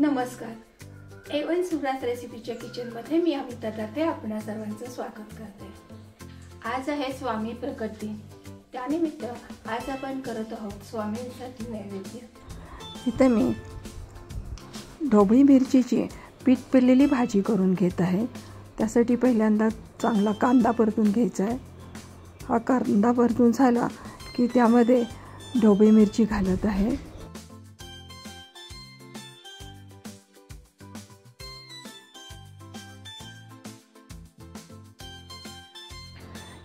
नमस्कार. A1 सुग्रास रेसिपीच्या किचनमध्ये मी अमिता ताते आपणा सर्वांचं स्वागत करते. आज आहे स्वामी प्रकट दिन. त्यानिमित्त आज आपण करत आहोत स्वामींसाठी नैवेद्य. इथे मी ढोबळी मिरचीची पीठ पिरलेली भाजी करून घेत आहे. त्यासाठी पहिल्यांदा चांगला कांदा परतून घ्यायचा आहे. हा कांदा परतून झाला की त्यामध्ये ढोबळी मिरची घालत आहे.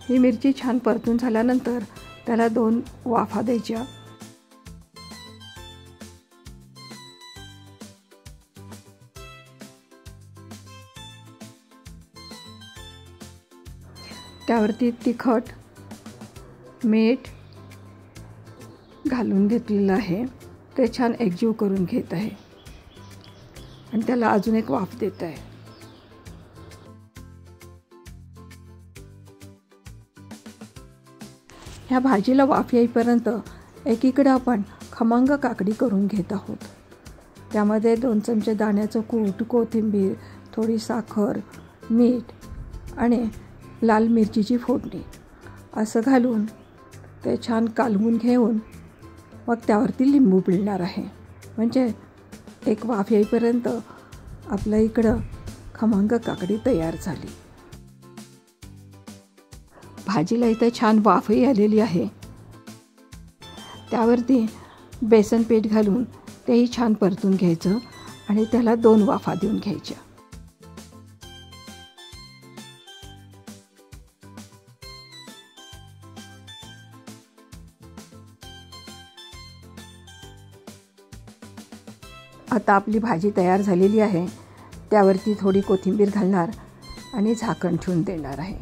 ही मिरची छान परतून झाल्यानंतर त्याला 2 वाफा द्यायच्या. त्यावरती तिखट, मीठ घालून घेतलेलं आहे. ते छान एकजीव करून घेत आहे आणि त्याला अजून एक वाफ देत आहे. ह्या भाजीला वाफ येईपर्यंत एकीकडे आपण खमंग काकडी करून घेत आहोत. त्यामध्ये 2 चमचे दाण्याचं कूट, कोथिंबीर, थोडी साखर, मीठ आणि लाल मिरचीची फोडणी असं घालून ते छान कालवून घेऊन मग त्यावरती लिंबू पिळणार आहे. म्हणजे एक वाफ येईपर्यंत आपल्या इकडं खमंग काकडी तयार झाली. भाजीला इथे छान वाफही आलेली आहे. त्यावरती बेसन पीठ घालून तेही छान परतून घ्यायचं आणि त्याला 2 वाफा देऊन घ्यायच्या. आता आपली भाजी तयार झालेली आहे. त्यावरती थोडी कोथिंबीर घालणार आणि झाकण ठेवून देणार आहे.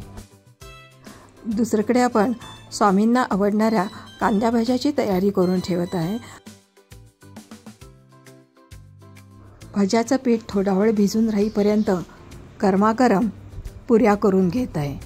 दुसरीकडे आपण स्वामींना आवडणाऱ्या कांद्या भाज्याची तयारी करून ठेवत आहे. भाज्याचं पीठ थोडा वेळ भिजून राहीपर्यंत गरमागरम पुऱ्या करून घेत आहे.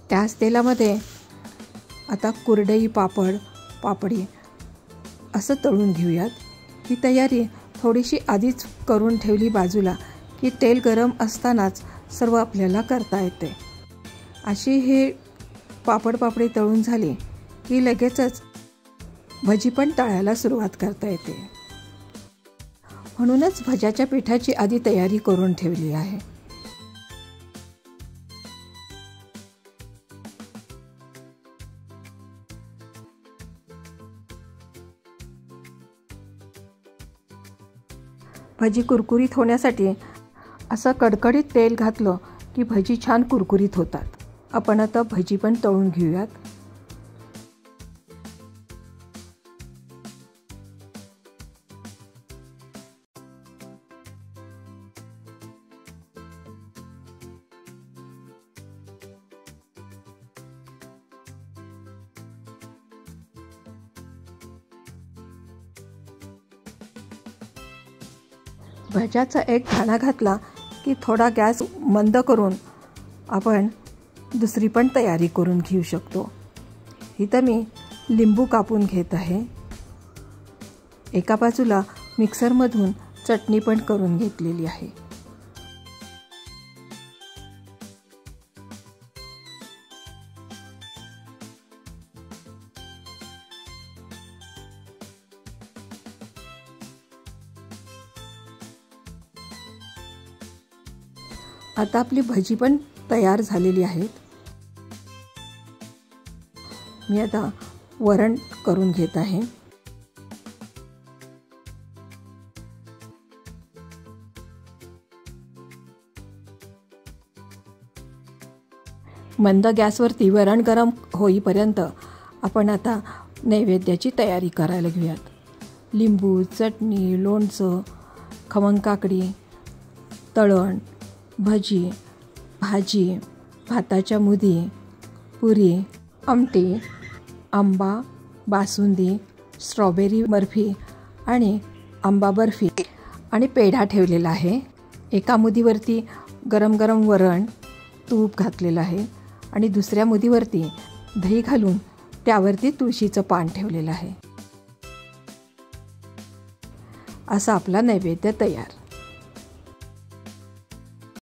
त्याच तेलामध्ये आता कुरडई, पापडी असं तळून घेऊयात. ही तयारी थोडीशी आधीच करून ठेवली बाजूला की तेल गरम असतानाच सर्व आपल्याला करता येते. अशी हे पापडी तळून झाली की लगेचच भजी पण तळायला सुरुवात करता येते. म्हणूनच भज्याच्या पिठाची आधी तयारी करून ठेवली आहे. भजी कुरकुरीत होण्यासाठी असं कडकडीत तेल घातलं की भजी छान कुरकुरीत होतात. आपण आता भजी पण तळून घेऊयात. भज्याचा एक दाणा घातला की थोडा गॅस मंद करून आपण दुसरी पण तयारी करून घेऊ शकतो. इथं मी लिंबू कापून घेत आहे. एका बाजूला मिक्सरमधून चटणी पण करून घेतलेली आहे. आता आपली भजी पण तयार झालेली आहेत. मी आता वरण करून घेत आहे. मंद गॅसवरती वरण गरम होईपर्यंत आपण आता नैवेद्याची तयारी करायला घेऊयात. लिंबू, चटणी, लोणचं, खमंग काकडी, तळण, भजी, भाजी, भाताच्या मुदी, पुरी, आमटी, आंबा, बासुंदी, स्ट्रॉबेरी बर्फी आणि आंबा बर्फी आणि पेढा ठेवलेला आहे. एका मुदीवरती गरम गरम वरण, तूप घातलेलं आहे आणि दुसऱ्या मुदीवरती दही घालून त्यावरती तुळशीचं पान ठेवलेलं आहे. असा आपला नैवेद्य तयार.